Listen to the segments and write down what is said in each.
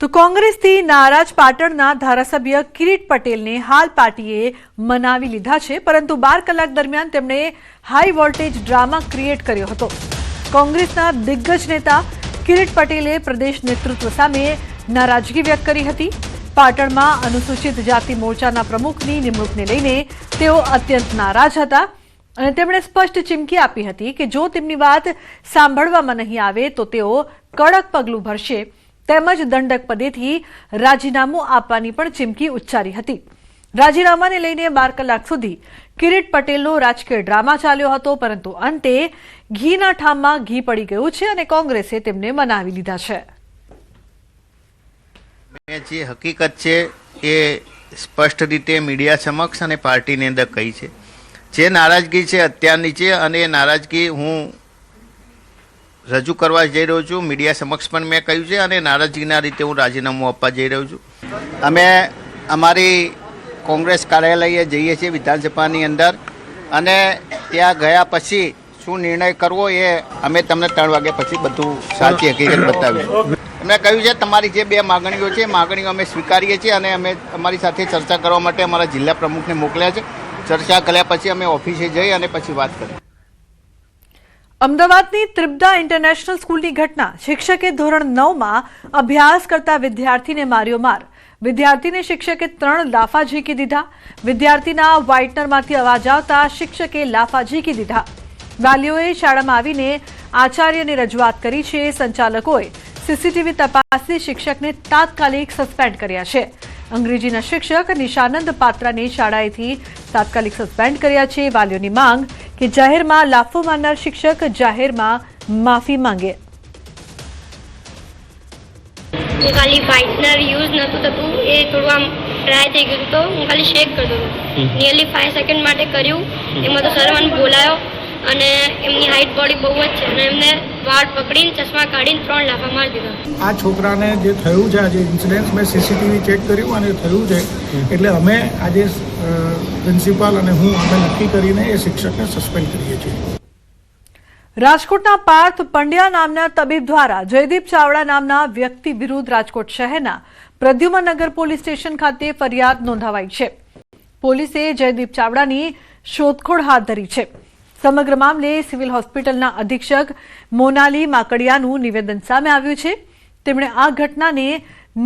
તો કોંગ્રેસથી નારાજ પાટણના ધારાસભ્ય કિરીટ પટેલને હાલ પાર્ટીએ મનાવી લીધા છે, પરંતુ 12 કલાક દરમિયાન તેમણે હાઈ વોલ્ટેજ ડ્રામા ક્રિએટ કર્યો હતો। કોંગ્રેસના દિગ્ગજ નેતા કિરીટ પટેલે પ્રદેશ નેતૃત્વ સામે નારાજગી વ્યક્ત કરી હતી। પાટણમાં અનુસૂચિત જાતિ મોરચાના પ્રમુખની નિમણૂકને લઈને તેઓ અત્યંત નારાજ હતા અને તેમણે સ્પષ્ટ ચીમકી આપી હતી કે જો તેમની વાત સાંભળવામાં નહીં આવે તો તેઓ કડક પગલું ભરશે તેમજ દંડક પદેથી રાજીનામું આપવાની પણ ચીમકી ઉચ્ચારી હતી। રાજીનામાને લઈને 12 કલાક સુધી કિરીટ પટેલનો રાજકીય ડ્રામા ચાલ્યો હતો, પરંતુ અંતે ઘીના ઠામમાં ઘી પડી ગયું છે અને કોંગ્રેસે તેમને મનાવી લીધા છે। જે હકીકત છે એ સ્પષ્ટ રીતે મીડિયા સમક્ષ અને પાર્ટીની અંદર કહી છે। જે નારાજગી છે અત્યારની છે અને એ નારાજગી હું રજૂ કરવા જઈ રહ્યો છું। મીડિયા સમક્ષ પણ મેં કહ્યું છે અને નારાજગીના રીતે હું રાજીનામું આપવા જઈ રહ્યો છું। અમે અમારી કોંગ્રેસ કાર્યાલયે જઈએ છીએ વિધાનસભાની અંદર અને ત્યાં ગયા પછી શું નિર્ણય કરવો એ અમે તમને 3 વાગ્યા પછી બધું સાચી હકીકત બતાવીશું। એમણે કહ્યું છે તમારી જે 2 માગણીઓ છે માગણીઓ અમે સ્વીકારીએ છીએ અને અમે અમારી સાથે ચર્ચા કરવા માટે અમારા જિલ્લા પ્રમુખને મોકલ્યા છે। ચર્ચા કર્યા પછી અમે ઓફિસે જઈ અને પછી વાત કરી। અમદાવાદની ત્રિપદા ઇન્ટરનેશનલ સ્કૂલની ઘટના। શિક્ષકે ધોરણ 9માં અભ્યાસ કરતા વિદ્યાર્થીને માર્યો માર। વિદ્યાર્થીને શિક્ષકે 3 લાફા ઝીકી દીધા। વિદ્યાર્થીના વ્હાઇટનરમાંથી અવાજ આવતા શિક્ષકે લાફા ઝીકી દીધા। વાલીઓએ શાળામાં આવીને આચાર્યને રજૂઆત કરી છે। સંચાલકોએ સીસીટીવી તપાસી શિક્ષકને તાત્કાલિક સસ્પેન્ડ કર્યા છે। અંગ્રેજીના શિક્ષક નિશાનંદ પાત્રાને શાળાએથી તાત્કાલિક સસ્પેન્ડ કર્યા છે। વાલીઓની માંગ કે જાહેરમાં લાફો મારનાર શિક્ષક જાહેરમાં માફી માંગે। ખાલી વ્હાઇટનર યુઝ નહોતું થતું, એ થોડું આમ ડ્રાય થઈ ગયું તો હું ખાલી શેક કરતો હતો। નિયરલી 5 સેકન્ડ માટે કર્યું। એમાં તો સર મને બોલાયો અને એમની હાઈટ બોડી બહુ જ છે અને એમને વાળ પકડીને ચશ્મા કાઢીને 3 લાફા મારી દીધા। આ છોકરાને જે થયું છે આજે ઇન્સિડન્ટ મેં સીસીટીવી ચેક કર્યું અને થયું છે એટલે અમે આજે પ્રિન્સિપાલ અને હું અમે નક્કી કરીને એ શિક્ષકને સસ્પેન્ડ કરીએ છીએ। રાજકોટના પાર્થ પંડ્યા નામના તબીબ દ્વારા જયદીપ ચાવડા નામના વ્યક્તિ વિરુદ્ધ રાજકોટ શહેરના પ્રદ્યુમનનગર પોલીસ સ્ટેશન ખાતે ફરિયાદ નોંધાવાઈ છે। પોલીસે જયદીપ ચાવડાની શોધખોળ હાથ ધરી છે। સમગ્ર મામલે સિવિલ હોસ્પિટલના અધિક્ષક મોનાલી માકડિયાનું નિવેદન સામે આવ્યું છે। તેમણે આ ઘટનાને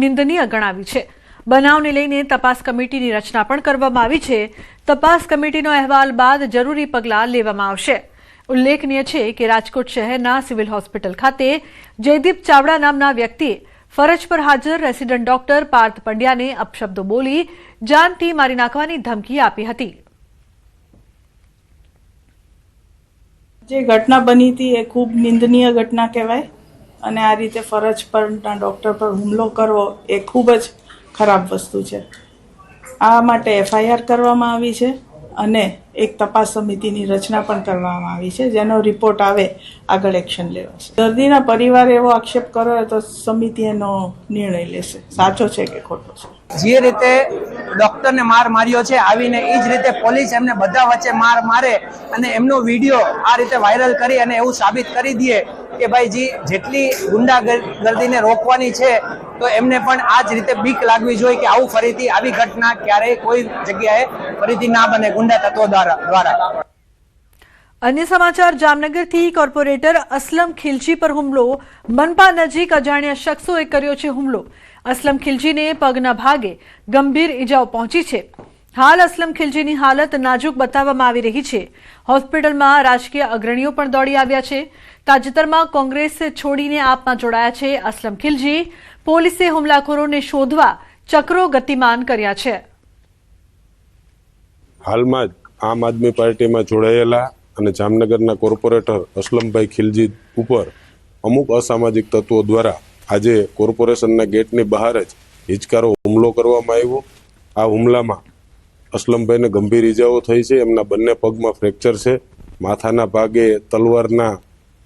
નિંદનીય ગણાવી છે। બનાવને લઈને તપાસ કમિટીની રચના પણ કરવામાં આવી છે। તપાસ કમિટીનો અહેવાલ બાદ જરૂરી પગલાં લેવામાં આવશે। ઉલ્લેખનીય છે કે રાજકોટ શહેરના સિવિલ હોસ્પિટલ ખાતે જયદીપ ચાવડા નામના વ્યક્તિએ ફરજ પર હાજર રેસિડન્ટ ડોક્ટર પાર્થ પંડ્યાને અપશબ્દો બોલી જાનથી મારી નાખવાની ધમકી આપી હતી। જે ઘટના બની હતી એ ખૂબ નિંદનીય ઘટના કહેવાય અને આ રીતે ફરજ પરના ડૉક્ટર પર હુમલો કરવો એ ખૂબ જ ખરાબ વસ્તુ છે। આ માટે એફઆઈઆર કરવામાં આવી છે અને એક તપાસ સમિતિની રચના પણ કરવામાં આવી છે, જેનો રિપોર્ટ આવે આગળ એક્શન લેવાશે। દર્દીના પરિવારે એવો આક્ષેપ કર્યો તો સમિતિ એનો નિર્ણય લેશે, સાચો છે કે ખોટો છે। જે રીતે ડોક્ટરને માર માર્યો છે આવીને એ જ રીતે પોલીસ એમને બધા વચ્ચે માર મારે અને એમનો વિડીયો આ રીતે વાયરલ કરી અને એવું સાબિત કરી દે કે ભાઈ જેટલી ગુંડાગર્દીને રોકવાની છે તો એમને પણ આ જ રીતે બીક લાગવી જોઈએ કે આવું ફરીથી આવી ઘટના ક્યારેય કોઈ જગ્યાએ ફરીથી ના બને ગુંડા તત્વો દ્વારા। અન્ય સમાચાર। જામનગરથી કોર્પોરેટર અસલમ ખિલજી પર હુમલો। મનપા નજીક અજાણ્યા શખ્સોએ કર્યો છે હુમલો। અસલમ ખિલજીને પગના ભાગે ગંભીર ઈજાઓ પહોંચી છે। હાલ અસલમ ખિલજીની હાલત નાજુક બતાવવામાં આવી રહી છે। હોસ્પિટલમાં રાજકીય અગ્રણીઓ પણ દોડી આવ્યા છે। તાજેતરમાં કોંગ્રેસ છોડીને આપમાં જોડાયા છે અસલમ ખિલજી। પોલીસે હુમલાખોરોને શોધવા ચક્રો ગતિમાન કર્યા છે। હાલમાં જ આમ આદમી પાર્ટીમાં જોડાયેલા અને જામનગરના કોર્પોરેટર અસલમભાઈ ખિલજી ઉપર અમુક અસામાજિક તત્વો દ્વારા આજે કોર્પોરેશનના ગેટની બહાર જ હિચકારો હુમલો કરવામાં આવ્યો। આ હુમલામાં અસલમભાઈને ગંભીર ઈજાઓ થઈ છે। એમના બંને પગમાં ફ્રેક્ચર છે। માથાના ભાગે તલવારના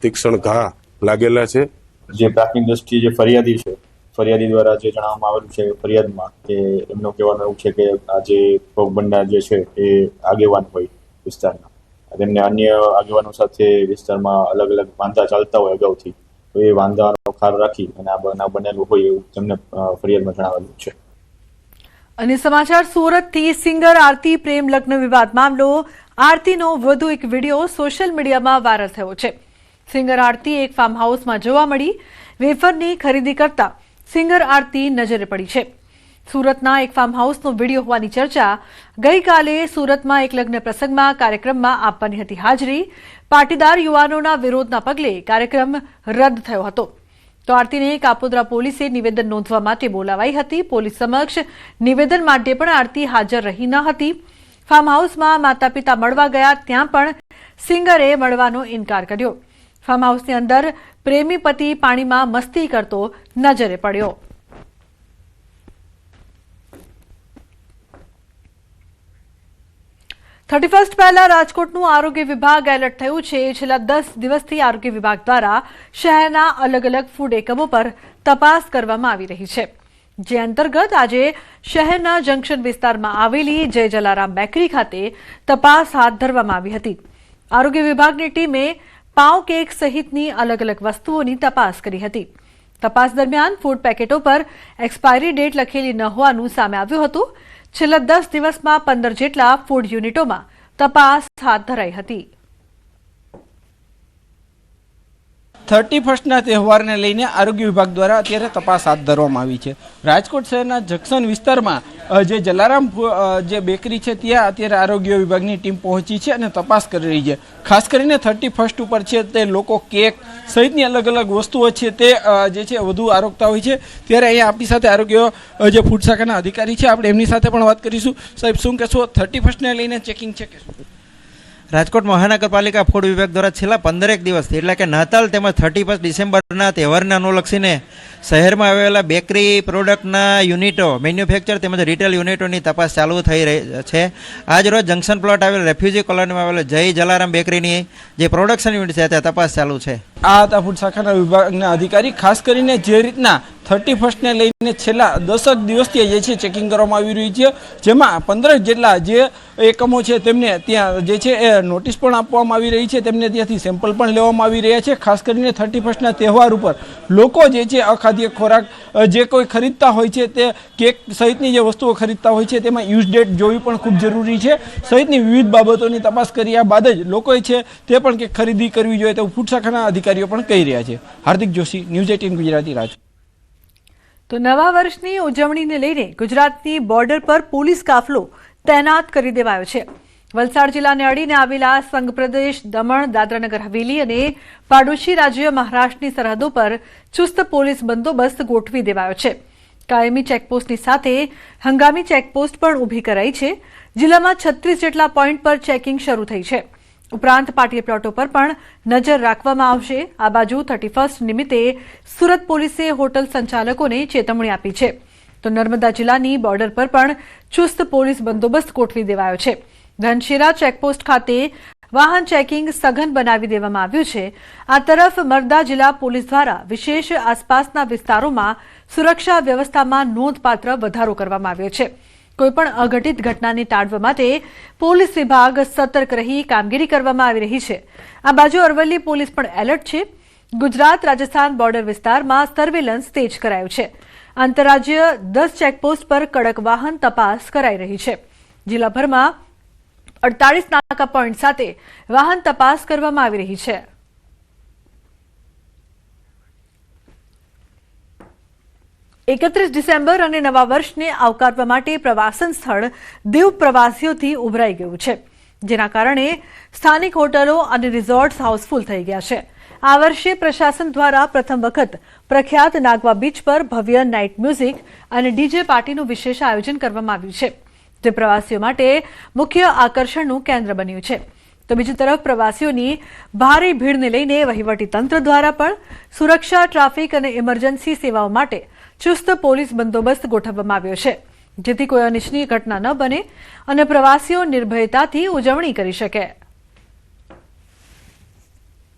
તીક્ષ્ણ ઘા લાગેલા છે। જે પ્રાથમિક દ્રષ્ટિએ જે ફરિયાદી છે, ફરિયાદી દ્વારા જે જણાવવામાં આવેલું છે ફરિયાદમાં કે એમનો કહેવાનું એવું છે કે આ જે ભોગ બનનાર જે છે એ આગેવાન હોય વિસ્તારના, તેમને અન્ય આગેવાનો સાથે વિસ્તારમાં અલગ અલગ વાંધા ચાલતા હોય અગાઉથી, તો એ વાંધાનો ખ્યાલ રાખી અને આ બનાવ બનેલું હોય એવું તેમને ફરિયાદમાં જણાવેલું છે. અને સમાચાર સુરતથી સિંગર આરતી પ્રેમ લગ્ન વિવાદ મામલો. આરતીનો વધુ એક વિડીયો સોશિયલ મીડિયામાં વાયરલ થયો છે. સિંગર આરતી એક ફાર્મ હાઉસમાં જોવા મળી. વેફરની ખરીદી કરતા સિંગર આરતી નજરે પડી છે. સુરતના એક ફાર્મ હાઉસનો વિડીયો હોવાની ચર્ચા. ગઈકાલે સુરતમાં એક લગ્ન પ્રસંગમાં કાર્યક્રમમાં આપવાની હતી હાજરી. પાટીદાર યુવાનોના વિરોધના પગલે કાર્યક્રમ રદ થયો હતો. તો આરતીને કાપોદ્રા પોલીસે નિવેદન નોંધવા માટે બોલાવાઈ હતી. પોલીસ સમક્ષ નિવેદન માટે પણ આરતી હાજર રહી ન હતી. ફાર્મ હાઉસમાં માતા પિતા મળવા ગયા, ત્યાં પણ સિંગરે મળવાનો ઇનકાર કર્યો. ફાર્મ હાઉસની અંદર પ્રેમી પતિ પાણીમાં મસ્તી કરતો નજરે પડ્યો. 31 પહેલા રાજકોટનું આરોગ્ય વિભાગ એલર્ટ થયું છે. છેલ્લા 10 દિવસથી આરોગ્ય વિભાગ દ્વારા શહેરના અલગ અલગ ફૂડ એકમો પર તપાસ કરવામાં આવી રહી છે. જે અંતર્ગત આજે શહેરના જંકશન વિસ્તારમાં આવેલી જય જલારામ બેકરી ખાતે તપાસ હાથ ધરવામાં આવી હતી. આરોગ્ય વિભાગની ટીમે પાવ કેક સહિતની અલગ અલગ વસ્તુઓની તપાસ કરી હતી. તપાસ દરમિયાન ફૂડ પેકેટો પર એક્સપાયરી ડેટ લખેલી ન હોવાનું સામે આવ્યું હતું. છેલ્લા 10 દિવસમાં 15 જેટલા ફૂડ યુનિટોમાં તપાસ હાથ ધરાઈ હતી. 31ના તહેવારને લઈને આરોગ્ય વિભાગ દ્વારા અત્યારે તપાસ હાથ ધરવામાં આવી છે. રાજકોટ શહેરના જંકશન વિસ્તારમાં જે જલારામ જે બેકરી છે ત્યાં અત્યારે આરોગ્ય વિભાગની ટીમ પહોંચી છે અને તપાસ કરી રહી છે. ખાસ કરીને 31 ઉપર છે તે લોકો કેક સહિતની અલગ અલગ વસ્તુઓ છે તે જે છે વધુ આરોગતા હોય છે. ત્યારે અહીંયા આપણી સાથે આરોગ્ય જે ફૂડ શાખાના અધિકારી છે, આપણે એમની સાથે પણ વાત કરીશું. સાહેબ, શું કહેશો, 31ને લઈને ચેકિંગ છે કે શું? રાજકોટ મહાનગરપાલિકા ફૂડ વિભાગ દ્વારા છેલ્લા 15 દિવસથી એટલે કે નાતાલ તેમજ 31 ડિસેમ્બરના તહેવારને અનુલક્ષીને શહેરમાં આવેલા બેકરી પ્રોડક્ટના યુનિટો, મેન્યુફેક્ચર તેમજ રિટેલ યુનિટોની તપાસ ચાલુ થઈ રહી છે. આજ રોજ જંકશન પ્લોટ આવેલ રેફ્યુજી કોલોનીમાં આવેલ જય જલારામ બેકરીની જે પ્રોડક્શન યુનિટ છે ત્યાં તપાસ ચાલુ છે. આ હતા ફૂડ શાખાના વિભાગના અધિકારી. ખાસ કરીને જે રીતના 31ને લઈને છેલ્લા 10 દિવસથી જે છે ચેકિંગ કરવામાં આવી રહી છે, જેમાં 15 જેટલા જે એકમો છે તેમને ત્યાં જે છે એ નોટિસ પણ આપવામાં આવી રહી છે, તેમને ત્યાંથી સેમ્પલ પણ લેવામાં આવી રહ્યા છે. ખાસ કરીને 31ના તહેવાર ઉપર લોકો જે છે અખાદ્ય ખોરાક જે કોઈ ખરીદતા હોય છે, તે કેક સહિતની જે વસ્તુઓ ખરીદતા હોય છે તેમાં યુઝ ડેટ જોવી પણ ખૂબ જરૂરી છે. સહિતની વિવિધ બાબતોની તપાસ કર્યા બાદ જ લોકોએ છે તે પણ કે ખરીદી કરવી જોઈએ તેવું ફૂડ શાખાના અધિકારીઓ પણ કહી રહ્યા છે. હાર્દિક જોશી, ન્યૂઝ 18 ગુજરાતી, રાજકોટ. તો નવા વર્ષની ઉજવણીને લઈને ગુજરાતની બોર્ડર પર પોલીસ કાફલો તૈનાત કરી દેવાયો છે. વલસાડ જિલ્લાને અડીને આવેલા સંઘ પ્રદેશ, દમણ, દાદરાનગર હવેલી અને પાડોશી રાજ્ય મહારાષ્ટ્રની સરહદો પર ચુસ્ત પોલીસ બંદોબસ્ત ગોઠવી દેવાયો છે. કાયમી ચેકપોસ્ટની સાથે હંગામી ચેકપોસ્ટ પણ ઊભી કરાઈ છે. જિલ્લામાં 36 જેટલા પોઈન્ટ પર ચેકિંગ શરૂ થઈ છે. ઉપરાંત પાટીય પ્લોટો પર પણ નજર રાખવામાં આવશે. આ બાજુ 31 નિમિત્તે સુરત પોલીસે હોટલ સંચાલકોને ચેતવણી આપી છે. તો નર્મદા જિલ્લાની બોર્ડર પર પણ ચુસ્ત પોલીસ બંદોબસ્ત ગોઠવી દેવાયો છે. ધનશીરા ચેકપોસ્ટ ખાતે વાહન ચેકિંગ સઘન બનાવી દેવામાં આવ્યું છે. આ તરફ મરદા જિલ્લા પોલીસ દ્વારા વિશેષ આસપાસના વિસ્તારોમાં સુરક્ષા વ્યવસ્થામાં નોંધપાત્ર વધારો કરવામાં આવ્યો છે. કોઈપણ અઘટિત ઘટનાને ટાળવા માટે પોલીસ વિભાગ સતર્ક રહી કામગીરી કરવામાં આવી રહી છે. આ બાજુ અરવલ્લી પોલીસ પણ એલર્ટ છે. ગુજરાત રાજસ્થાન બોર્ડર વિસ્તારમાં સર્વેલન્સ તેજ કરાયું છે. આંતરરાજ્ય 10 ચેકપોસ્ટ પર કડક વાહન તપાસ કરાઈ રહી છે. જિલ્લાભરમાં 48 નાકા પોઈન્ટ સાથે વાહન તપાસ કરવામાં આવી રહી છે. એકત્રીસ ડિસેમ્બર અને નવા વર્ષને આવકારવા માટે પ્રવાસન સ્થળ દીવ પ્રવાસીઓથી ઉભરાઈ ગયું છે, જેના કારણે સ્થાનિક હોટલો અને રિઝોર્ટ્સ હાઉસફુલ થઈ ગયા છે. આ વર્ષે પ્રશાસન દ્વારા પ્રથમ વખત પ્રખ્યાત નાગવા બીચ પર ભવ્ય નાઇટ મ્યુઝિક અને ડીજે પાર્ટીનું વિશેષ આયોજન કરવામાં આવ્યું છે, જે પ્રવાસીઓ માટે મુખ્ય આકર્ષણનું કેન્દ્ર બન્યું છે. તો બીજી તરફ પ્રવાસીઓની ભારે ભીડને લઈને વહીવટીતંત્ર દ્વારા પણ સુરક્ષા, ટ્રાફિક અને ઇમરજન્સી સેવાઓ માટે ચુસ્ત પોલીસ બંદોબસ્ત ગોઠવવામાં આવ્યો છે, જેથી કોઈ અનિચ્છનીય ઘટના ન બને અને પ્રવાસીઓ નિર્ભયતાથી ઉજવણી કરી શકે.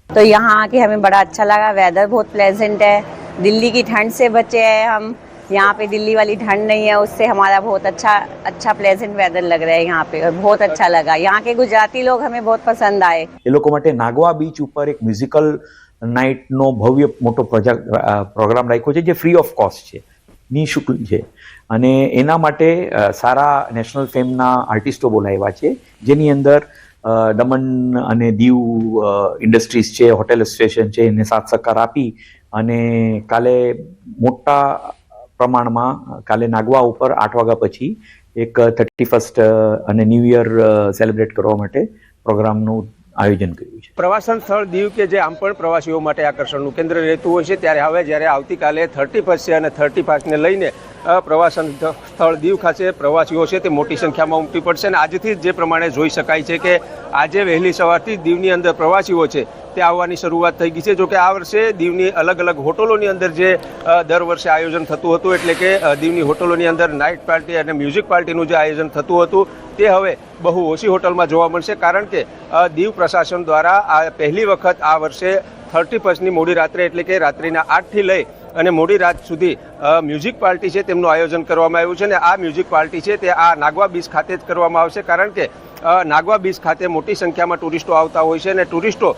तो यहाँ आके हमें बड़ा अच्छा लगा. वेदर बहुत प्लेजेंट है. दिल्ली की ठंड से बचे हैं हम. यहाँ पे दिल्ली वाली ठंड नहीं है, उससे हमारा बहुत अच्छा प्लेजेंट वेदर लग रहा है यहाँ पे और बहुत अच्छा लगा. यहाँ के गुजराती लोग हमें बहुत पसंद आए. એ લોકો માટે નાગવા બીચ ઉપર એક મ્યુઝિકલ નાઇટનો ભવ્ય મોટો પ્રોગ્રામ રાખ્યો છે, જે ફ્રી ઓફ કોસ્ટ છે, નિઃશુલ્ક છે. અને એના માટે સારા નેશનલ ફેમના આર્ટિસ્ટો બોલાવ્યા છે, જેની અંદર દમણ અને દીવ ઇન્ડસ્ટ્રીઝ છે, હોટેલ એસોસિએશન છે, એને સાથ સહકાર આપી અને કાલે મોટા પ્રમાણમાં કાલે નાગવા ઉપર 8 વાગ્યા પછી એક 31st અને ન્યૂ યર સેલિબ્રેટ કરવા માટે પ્રોગ્રામનું આયોજન કર્યું છે. પ્રવાસન સ્થળ દીવ કે જે આમ પણ પ્રવાસીઓ માટે આકર્ષણનું કેન્દ્ર રહેતું હોય છે, ત્યારે હવે જ્યારે આવતીકાલે 31st છે અને 31st લઈને પ્રવાસન સ્થળ દીવ ખાતે પ્રવાસીઓ છે તે મોટી સંખ્યામાં ઉમટી પડશે. અને આજથી જે પ્રમાણે જોઈ શકાય છે કે આજે વહેલી સવારથી દીવની અંદર પ્રવાસીઓ છે તે આવવાની શરૂઆત થઈ ગઈ છે. જોકે આ વર્ષે દીવની અલગ અલગ હોટલોની અંદર જે દર વર્ષે આયોજન થતું હતું, એટલે કે દીવની હોટલોની અંદર નાઇટ પાર્ટી અને મ્યુઝિક પાર્ટીનું જે આયોજન થતું હતું તે હવે બહુ ઓછી હોટલમાં જોવા મળશે. કારણ કે દીવ પ્રશાસન દ્વારા આ પહેલી વખત આ વર્ષે 31st મોડી રાત્રે, એટલે કે રાત્રિના 8 થી લઈ અને મોડી રાત સુધી મ્યુઝિક પાર્ટી છે તેમનું આયોજન કરવામાં આવ્યું છે. અને આ મ્યુઝિક પાર્ટી છે તે આ નાગવા બીચ ખાતે જ કરવામાં આવશે, કારણ કે નાગવા બીચ ખાતે મોટી સંખ્યામાં ટુરિસ્ટો આવતા હોય છે અને ટુરિસ્ટો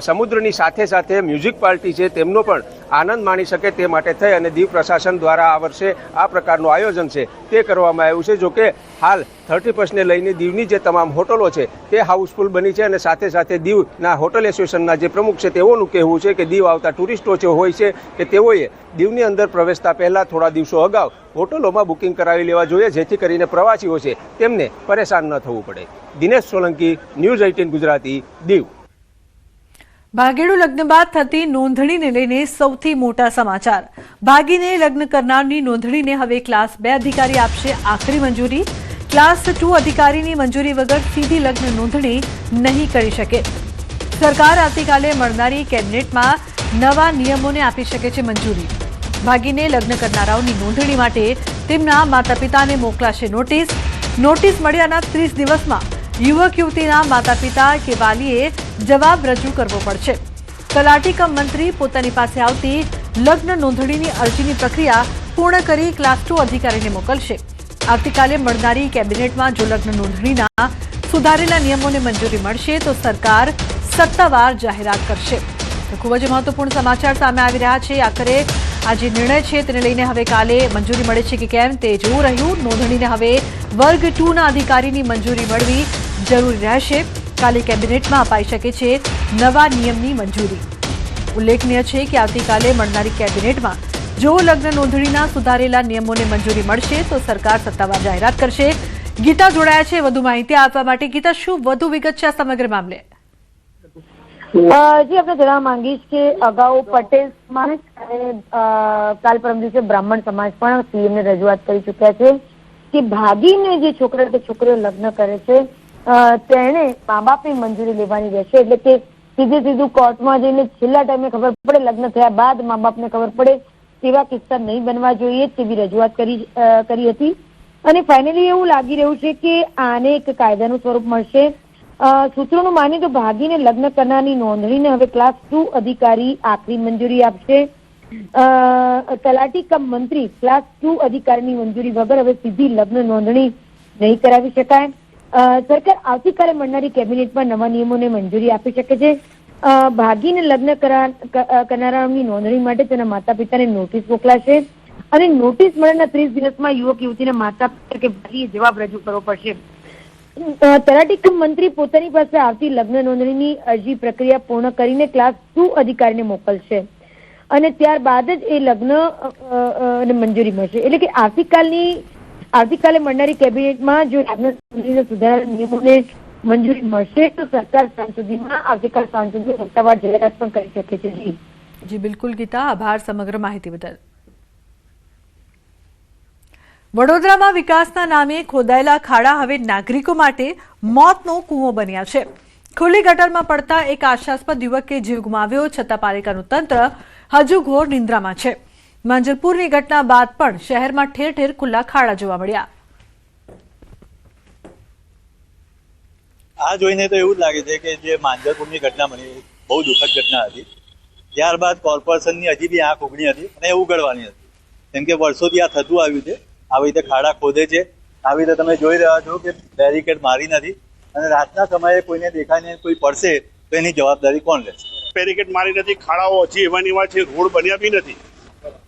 સમુદ્રની સાથે સાથે મ્યુઝિક પાર્ટી છે તેમનો પણ આનંદ માણી શકે તે માટે થઈ અને દીવ પ્રશાસન દ્વારા આ વર્ષે આ પ્રકારનું આયોજન છે તે કરવામાં આવ્યું છે. જોકે હાલ 31st લઈને દીવની જે તમામ હોટલો છે તે હાઉસફુલ બની છે અને સાથે સાથે દીવના હોટલ એસોસિએશનના જે પ્રમુખ છે તેઓનું કહેવું છે કે દીવ આવતા ટુરિસ્ટો જે હોય છે કે તેઓએ દીવની અંદર પ્રવેશતા પહેલાં થોડા દિવસો અગાઉ હોટલોમાં બુકિંગ કરાવી લેવા જોઈએ, જેથી કરીને પ્રવાસીઓ છે તેમને પરેશાન ન થવું પડે. દિનેશ સોલંકી, ન્યૂઝ 18 ગુજરાતી, દીવ. ભાગેડુ લગ્ન બાદ થતી નોંધણીને લઈને સૌથી મોટા સમાચાર. ભાગીને લગ્ન કરનારની નોંધણીને હવે ક્લાસ 2 અધિકારી આપશે આખરી મંજૂરી. ક્લાસ 2 અધિકારીની મંજૂરી વગર સીધી લગ્ન નોંધણી નહીં કરી શકે. સરકાર આવતીકાલે મળનારી કેબિનેટમાં નવા નિયમોને આપી શકે છે મંજૂરી. ભાગીને લગ્ન કરનારાઓની નોંધણી માટે તેમના માતા પિતાને મોકલાશે નોટિસ. નોટિસ મળ્યાના 30 દિવસમાં યુવક યુવતીના માતા પિતા કે વાલીએ જવાબ રજૂ કરવો પડશે. તલાટી કમ મંત્રી પોતાની પાસે આવતી લગ્ન નોંધણીની અરજીની પ્રક્રિયા પૂર્ણ કરી ક્લાસ 2 અધિકારીને મોકલશે. આવતીકાલે મળનારી કેબિનેટમાં જો લગ્ન નોંધણીના સુધારેલા નિયમોને મંજૂરી મળશે તો સરકાર સત્તાવાર જાહેરાત કરશે. ખૂબ જ મહત્વપૂર્ણ સમાચાર સામે આવી રહ્યા છે. આખરે આ જે નિર્ણય છે તેને લઈને હવે કાલે મંજૂરી મળે છે કે કેમ તે જોવું રહ્યું. નોંધણીને હવે વર્ગ 2ના અધિકારીની મંજૂરી મળવી જરૂરી રહેશે. કાલે કેબિનેટમાં અપાઈ શકે છે નવા નિયમની મંજૂરી. ઉલ્લેખનીય છે કે આવતીકાલે મળનારી કેબિનેટમાં જો લગ્ન નોંધણીના સુધારેલા નિયમોને મંજૂરી મળશે તો સરકાર સત્તાવાર જાહેરાત કરશે. ગીતા જોડાયા છે વધુ માહિતી આપવા માટે. ગીતા, શું વધુ વિગત છે આ સમગ્ર મામલે? જી, આપણે જણાવવા માંગીશ કે અગાઉ પટેલ સમાજ અને કાલ પરમ દિવસે બ્રાહ્મણ સમાજ પણ સીએમને રજૂઆત કરી ચૂક્યા છે કે ભાગીને જે છોકરા કે છોકરીઓ લગ્ન કરે છે તેણે મા બાપની મંજૂરી લેવાની રહેશે. એટલે કે સીધું કોર્ટમાં જઈને છેલ્લા ટાઈમે ખબર પડે, લગ્ન થયા બાદ મા બાપને ખબર પડે તેવા કિસ્સા નહીં બનવા જોઈએ તેવી રજૂઆત કરી હતી. અને ફાઇનલી એવું લાગી રહ્યું છે કે આને એક કાયદાનું સ્વરૂપ મળશે. સૂત્રોનું માનીએ તો ભાગીને લગ્ન કરનારની નોંધણીને હવે ક્લાસ 2 અધિકારી આખરી મંજૂરી આપશે. તલાટી કમ મંત્રી ક્લાસ 2 અધિકારીની મંજૂરી વગર હવે સીધી લગ્ન નોંધણી નહીં કરાવી શકાય. સરકાર આવતીકાલે મળનારી કેબિનેટમાં નવા નિયમોને મંજૂરી આપી શકે છે. ભાગીને લગ્ન કરનારાઓની નોંધણી માટે તેના માતા પિતાને નોટિસ મોકલાશે અને નોટિસ મળ્યાના 30 દિવસમાં યુવક યુવતીના માતા પિતા કે વાલીએ જવાબ રજૂ કરવો પડશે. તલાટી કમ મંત્રી પોતાની પાસે આવતી લગ્ન નોંધણીની અરજી પ્રક્રિયા પૂર્ણ કરીને ક્લાસ 2 અધિકારીને મોકલશે અને ત્યારબાદ જ એ લગ્ન મંજૂરી મળશે. એટલે કે આવતીકાલે મળનારી કેબિનેટમાં જો લગ્ન નોંધણીના સુધારેલા નિયમોને મંજૂરી મળશે તો સરકાર આવતીકાલ સાંજ સુધી સત્તાવાર જાહેરાત પણ કરી શકે છે. જી બિલકુલ ગીતા, આભાર સમગ્ર માહિતી બદલ. વડોદરામાં વિકાસના નામે ખોદાયેલા ખાડા હવે નાગરિકો માટે મોતનો કૂવો બન્યા છે. ખુલ્લી ગટરમાં પડતા એક આશાસ્પદ યુવકે જીવ ગુમાવ્યો, છતાં પાલિકાનું તંત્ર હજુ ઘોર નિંદ્રામાં છે. માંજલપુરની ઘટના બાદ પણ શહેરમાં ઠેર ઠેર ખુલ્લા ખાડા જોવા મળ્યા. આ જોઈને તો એવું જ લાગે છે કે જે માંજલપુરની ઘટના બની બહુ દુઃખદ ઘટના હતી. ત્યારબાદ કોર્પોરેશનની હજી બી આંખ ઉઘડી હતી અને એ ઉઘડવાની હતી, કેમ કે વર્ષોથી આ થતું આવ્યું છે. આવી રીતે ખાડા ખોદે છે, આવી રીતે તમે જોઈ રહ્યા છો કે બેરિકેડ મારી નથી અને રાતના સમયે કોઈને દેખાય ને કોઈ પડશે તો એની જવાબદારી કોણ લેશે? બેરિકેડ મારી નથી, ખાડાઓ હજી એવા એવા છે, રોડ બન્યા બી નથી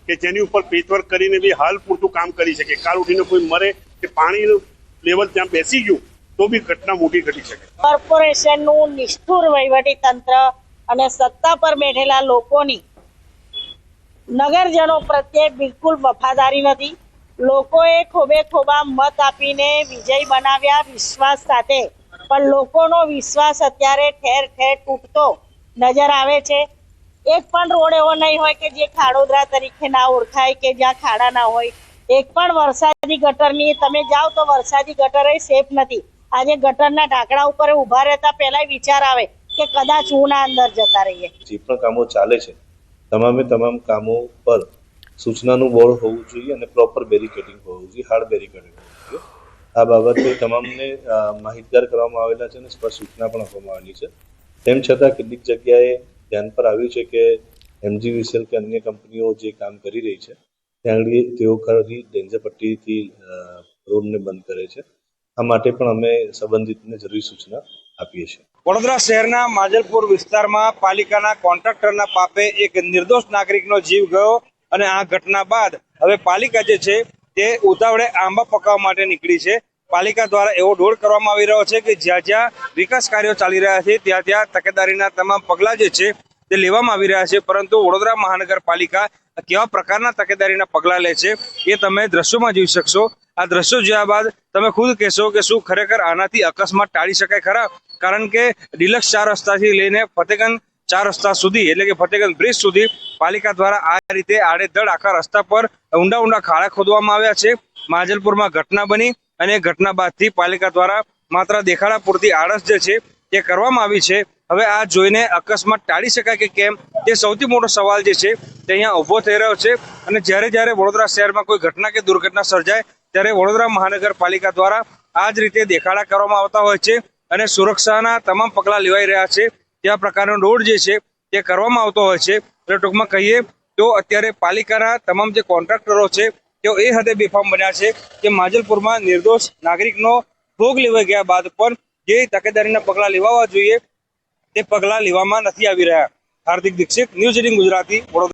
કે જેની ઉપર પેચવર્ક કરીને બી હાલ પૂરતું કામ કરી શકે. કાલ ઉઠીને કોઈ મરે કે પાણીનું લેવલ ત્યાં બેસી ગયું તો બી ઘટના મોટી ઘટી શકે. કોર્પોરેશનનું નિષ્ઠુર વહીવટી તંત્ર અને સત્તા પર બેઠેલા લોકોની નગરજનો પ્રત્યે બિલકુલ વફાદારી નથી. લોકોએ ખોબે ખોબા મત આપીને વિજય બનાવ્યા વિશ્વાસ સાથે, પણ લોકોનો વિશ્વાસ અત્યારે ઠેર ઠેર તૂટતો નજર આવે છે. એક પણ રોડ એવો નહીં હોય કે જે ખાડોદરા તરીકે ના ઓળખાય કે જ્યાં ખાડા ના હોય. એક પણ વરસાદી ગટરની તમે જાઓ તો વરસાદી ગટર એ સેફ નથી. આજે ગટરના ઢાંકણા ઉપર ઊભા રહેતા પહેલા વિચાર આવે કે કદાચ હું ના અંદર જતા રહીએ. જે પણ કામો ચાલે છે તમામ કામો પર સૂચનાનું બોર્ડ હોવું જોઈએ અને પ્રોપર બેરિકેડિંગ હોવું જોઈએ, હાર્ડ બેરિકેડિંગ હોવું જોઈએ. આ બાબતે તમામને માહિતગાર કરવામાં આવેલા છે અને સ્પષ્ટ સૂચના પણ આપવામાં આવેલી છે. તેમ છતાં કેટલીક જગ્યાએ ધ્યાન પર આવ્યું છે કે MGVCL કે અન્ય કંપનીઓ જે કામ કરી રહી છે ત્યાં આગળ તેઓ ખરી ડેન્જર પટ્ટીથી રોડને બંધ કરે છે. આ માટે પણ અમે સંબંધિતને જરૂરી સૂચના આપીએ છીએ. વડોદરા શહેરના માજલપુર વિસ્તારમાં પાલિકાના કોન્ટ્રાક્ટરના પાપે એક નિર્દોષ નાગરિકનો જીવ ગયો અને આ ઘટના બાદ હવે પાલિકા જે છે તે ઉતાવળે આંબા પકાવવા માટે નીકળી છે. પાલિકા દ્વારા એવો દોડ કરવામાં આવી રહ્યો છે કે જ્યાં જ્યાં વિકાસ કાર્યો ચાલી રહ્યા છે ત્યાં ત્યાં તકેદારીના તમામ પગલાં જે છે તે લેવામાં આવી રહ્યા છે. પરંતુ વડોદરા મહાનગરપાલિકા કેવા પ્રકારના તકેદારીના પગલાં લે છે એ તમે દ્રશ્યોમાં જોઈ શકશો. આ દ્રશ્યો જોયા બાદ તમે ખુદ કહેશો કે શું ખરેખર આનાથી અકસ્માત ટાળી શકાય ખરા? કારણ કે ડિલક્સ 4 રસ્તાથી લઈને ફતેગંજ 4 રસ્તા સુધી એટલે કે ફતેગંજ બ્રિજ સુધી પાલિકા દ્વારા આ રીતે આડેધડ આખા રસ્તા પર ઊંડા ખાડા ખોદવામાં આવ્યા છે. માજલપુરમાં ઘટના બની અને ઘટના બાદથી પાલિકા દ્વારા માત્ર દેખાડા પૂરતી આળસ જે છે તે કરવામાં આવી છે. હવે આ જોઈને અકસ્માત ટાળી શકાય કે કેમ તે સૌથી મોટો સવાલ જે છે તે અહીંયા ઊભો થઈ રહ્યો છે. અને જ્યારે વડોદરા શહેરમાં કોઈ ઘટના કે દુર્ઘટના સર્જાય ત્યારે વડોદરા મહાનગરપાલિકા દ્વારા આ જ રીતે દેખાડા કરવામાં આવતા હોય છે અને સુરક્ષાના તમામ પગલાં લેવાઈ રહ્યા છે. ત્યાં પ્રકારનો રોડ જે છે તે કરવામાં આવતો હોય છે. એટલે ટૂંકમાં કહીએ તો અત્યારે પાલિકાના તમામ જે કોન્ટ્રાક્ટરો છે તેઓ એ હદે બેફામ બન્યા છે કે માજલપુરમાં નિર્દોષ નાગરિકનો ભોગ લેવાઈ ગયા બાદ પણ જે તકેદારીના પગલાં લેવા જોઈએ તે પગલાં લેવામાં નથી આવી રહ્યા. હાર્દિક દીક્ષિત, ન્યૂઝ 18 ગુજરાતી, વડોદરા.